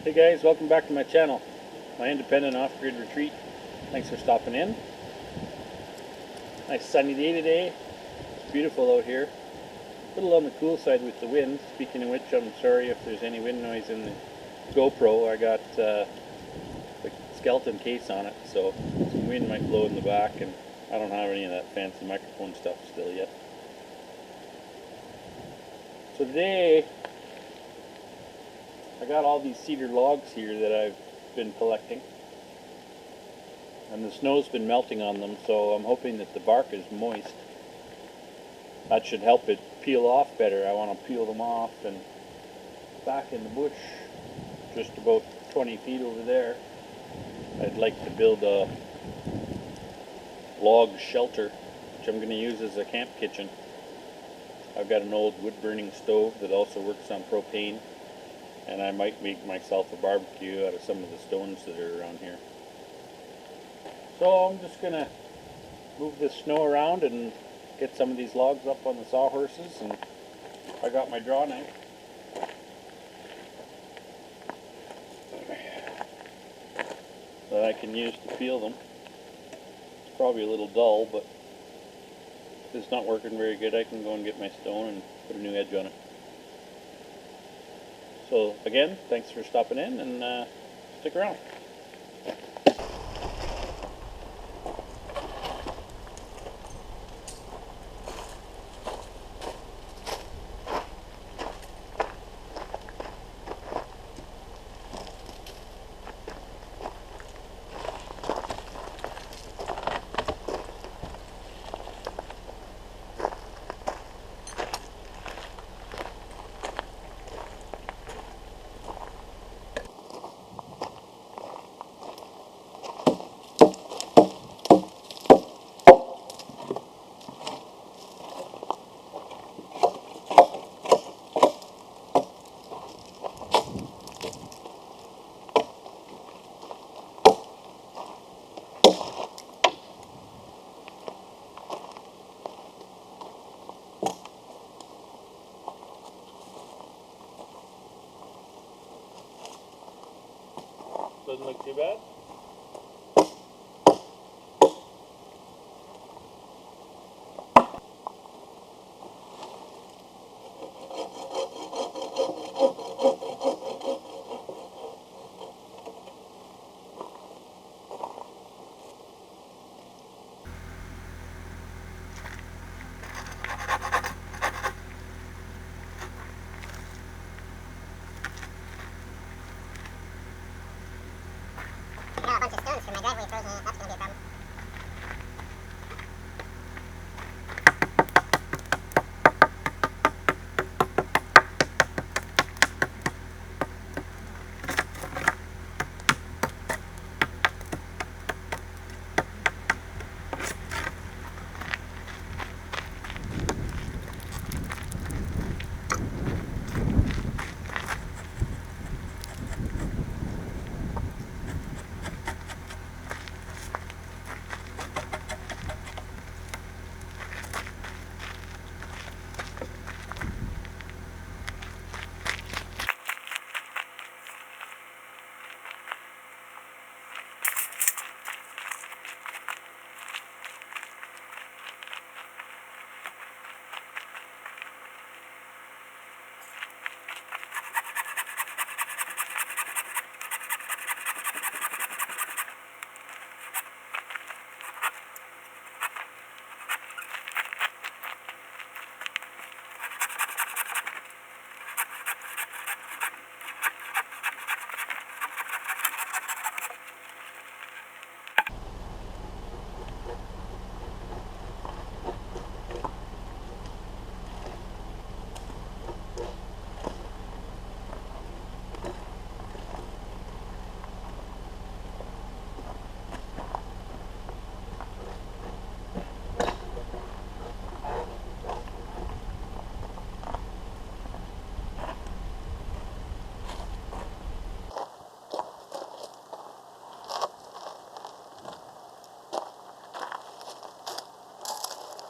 Hey guys, welcome back to my channel, my independent off-grid retreat. Thanks for stopping in. Nice sunny day today. It's beautiful out here. A little on the cool side with the wind. Speaking of which, I'm sorry if there's any wind noise in the GoPro. I got the skeleton case on it, so some wind might blow in the back, and I don't have any of that fancy microphone stuff still yet. So today, I got all these cedar logs here that I've been collecting, and the snow's been melting on them, so I'm hoping that the bark is moist. That should help it peel off better. I want to peel them off, and back in the bush, just about 20 feet over there, I'd like to build a log shelter, which I'm going to use as a camp kitchen. I've got an old wood-burning stove that also works on propane, and I might make myself a barbecue out of some of the stones that are around here. So I'm just going to move this snow around and get some of these logs up on the sawhorses, and I got my draw knife. That I can use to peel them. It's probably a little dull, but if it's not working very good, I can go and get my stone and put a new edge on it. So again, thanks for stopping in, and stick around. Doesn't look too bad. I got a bunch of stones from my driveway frozen in. That's going to be a problem.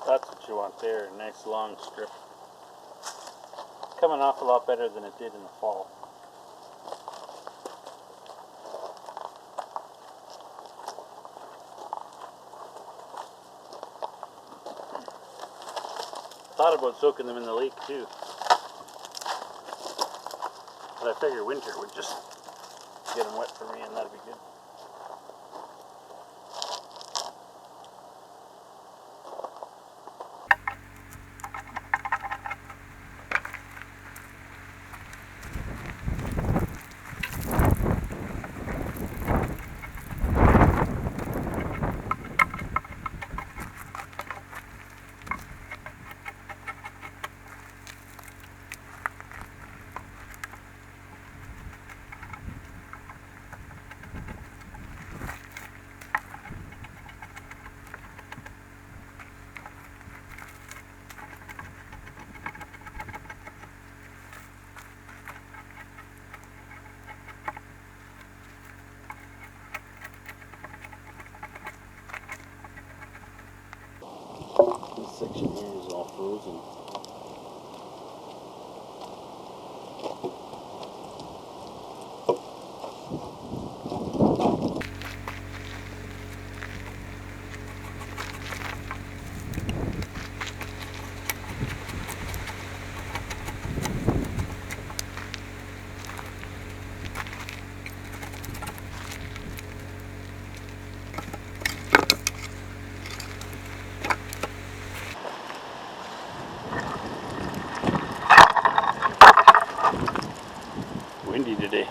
That's what you want there, a nice long strip. Coming off a lot better than it did in the fall. thought about soaking them in the lake too. But I figure winter would just get them wet for me and that'd be good. This section here is all frozen. Windy today.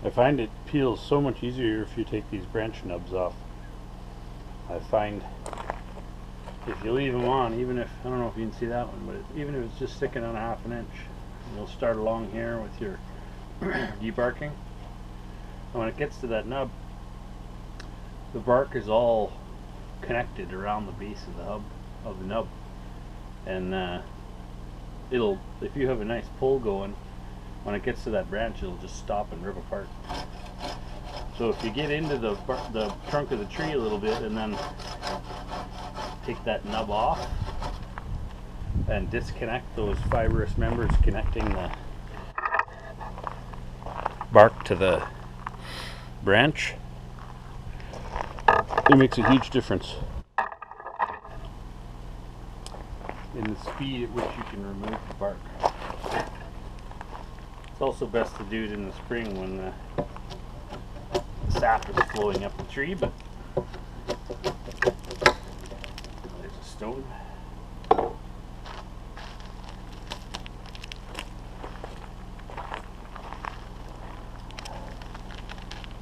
I find it peels so much easier if you take these branch nubs off. I find if you leave them on, even if, I don't know if you can see that one, but even if it's just sticking on a ½ inch, you'll start along here with your debarking. And when it gets to that nub, the bark is all connected around the base of the hub of the nub, and it'll, if you have a nice pull going, when it gets to that branch, it'll just stop and rip apart. So if you get into the trunk of the tree a little bit and then take that nub off and disconnect those fibrous members connecting the bark to the branch, it makes a huge difference in the speed at which you can remove the bark. It's also best to do it in the spring when the sap is flowing up the tree, but there's a stone.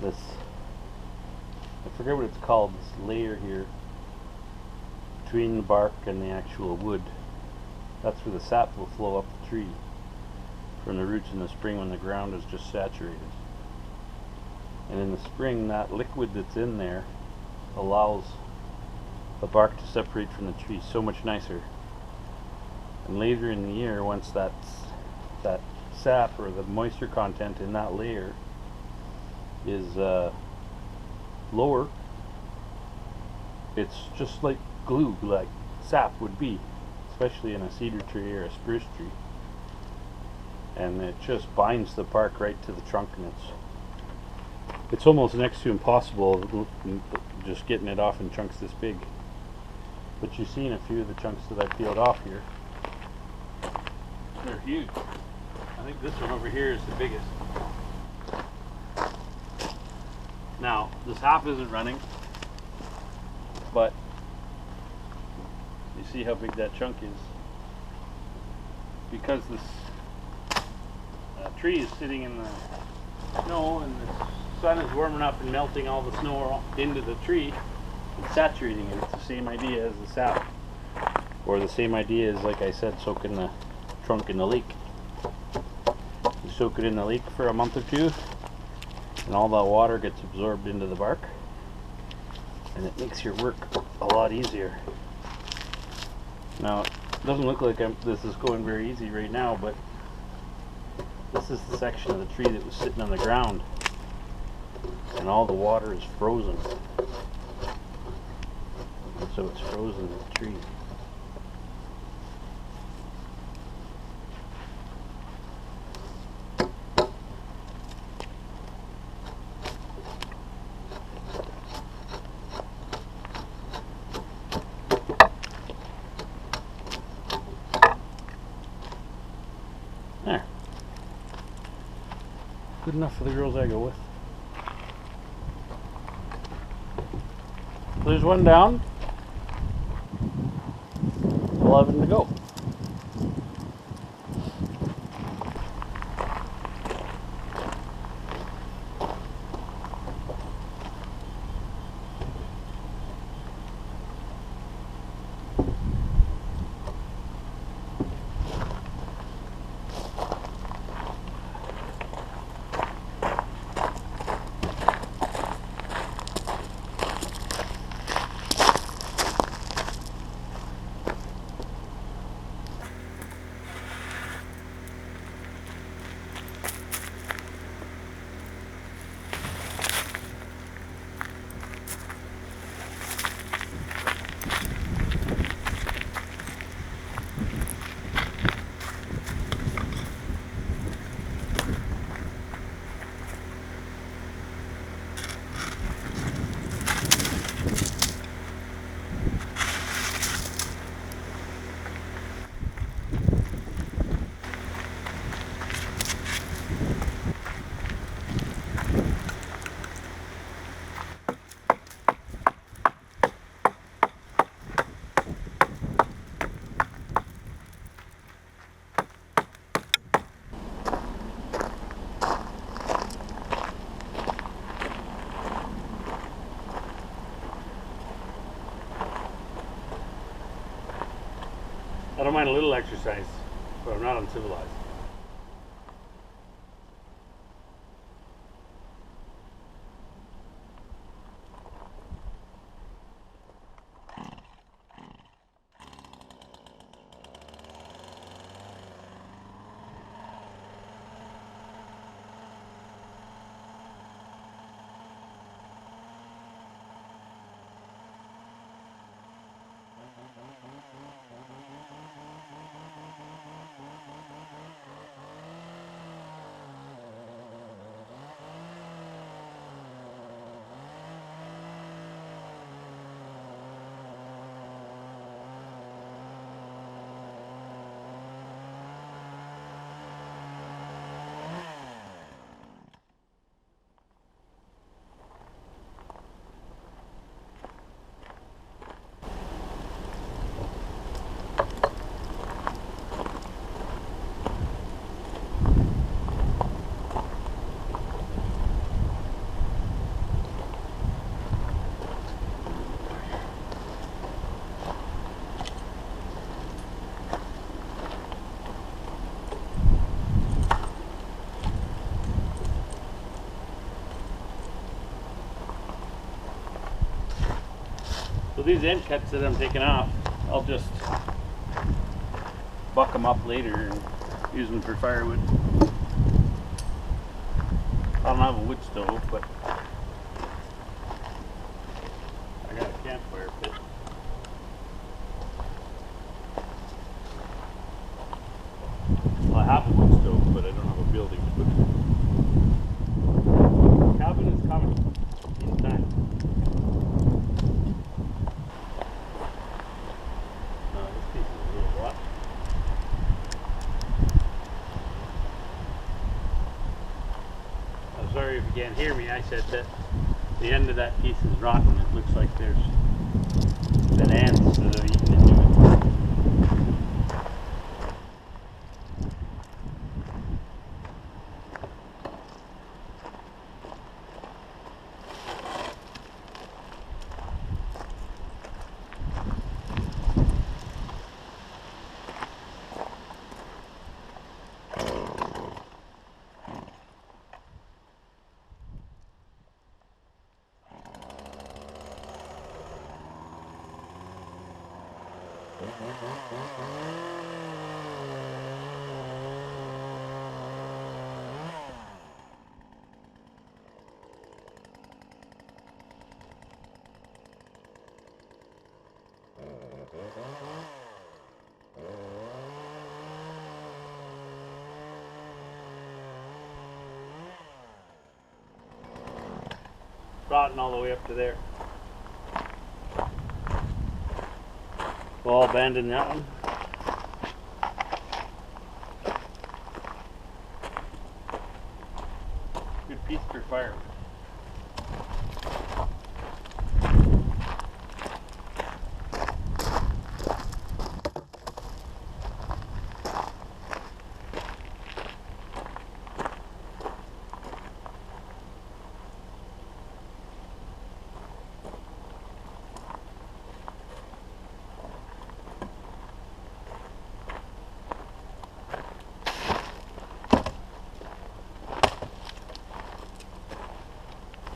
This, I forget what it's called, this layer here between the bark and the actual wood, that's where the sap will flow up the tree from the roots in the spring when the ground is just saturated. And in the spring, that liquid that's in there allows the bark to separate from the tree so much nicer. And later in the year, once that sap or the moisture content in that layer is lower, it's just like glue, like sap would be, especially in a cedar tree or a spruce tree. And it just binds the bark right to the trunk, and it's almost next to impossible just getting it off in chunks this big. But you've seen a few of the chunks that I peeled off here. They're huge. I think this one over here is the biggest. Now, the sap isn't running, but You see how big that chunk is? Because this tree is sitting in the snow and the sun is warming up and melting all the snow into the tree, it's saturating it. It's the same idea as the sap. Or the same idea as, like I said, soaking the trunk in the leek. You soak it in the leek for a month or two, and all that water gets absorbed into the bark, and it makes your work a lot easier. Now, it doesn't look like this is going very easy right now, but this is the section of the tree that was sitting on the ground, and all the water is frozen. And so it's frozen in the tree. There. Good enough for the girls I go with. There's one down. 11 to go. I don't mind a little exercise, but I'm not uncivilized. So these end cuts that I'm taking off, I'll just buck them up later and use them for firewood. I don't have a wood stove, but I got a campfire pit. Well, I have a wood stove, but I don't have a building to put it in. Cabin is coming in time. This piece is a little rough. I'm sorry if you can't hear me. I said that the end of that piece is rotten. It looks like there's been ants that have eaten into it. rotten all the way up to there. We'll abandon that one. Good piece for fire.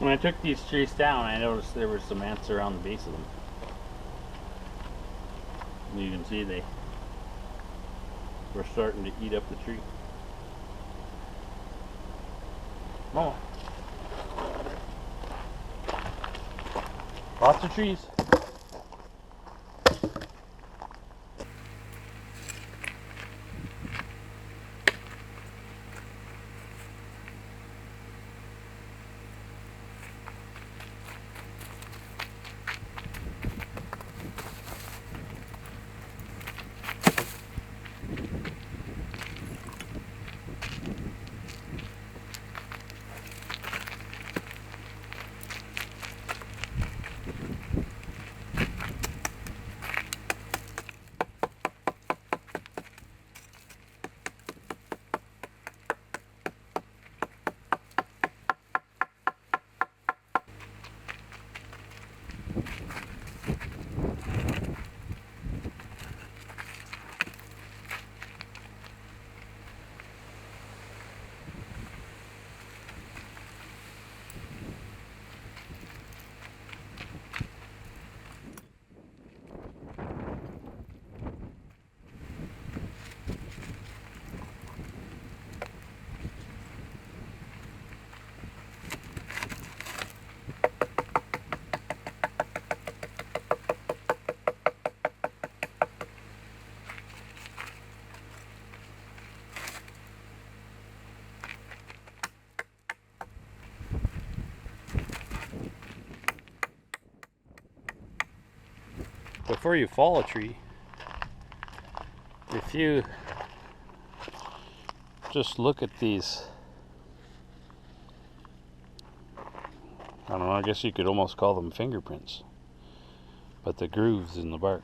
When I took these trees down, I noticed there were some ants around the base of them. And you can see they were starting to eat up the tree. Oh. Lots of trees. Before you fall a tree, if you just look at these, I don't know, I guess you could almost call them fingerprints, but the grooves in the bark.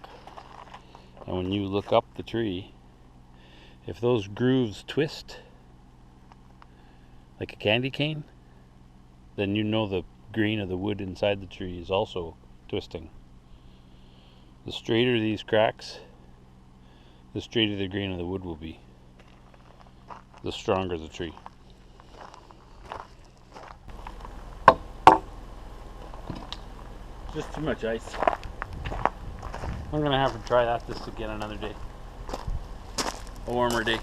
And when you look up the tree, if those grooves twist like a candy cane, then you know the grain of the wood inside the tree is also twisting. The straighter these cracks, the straighter the grain of the wood will be, the stronger the tree. Just too much ice. I'm gonna have to try this again another day. A warmer day.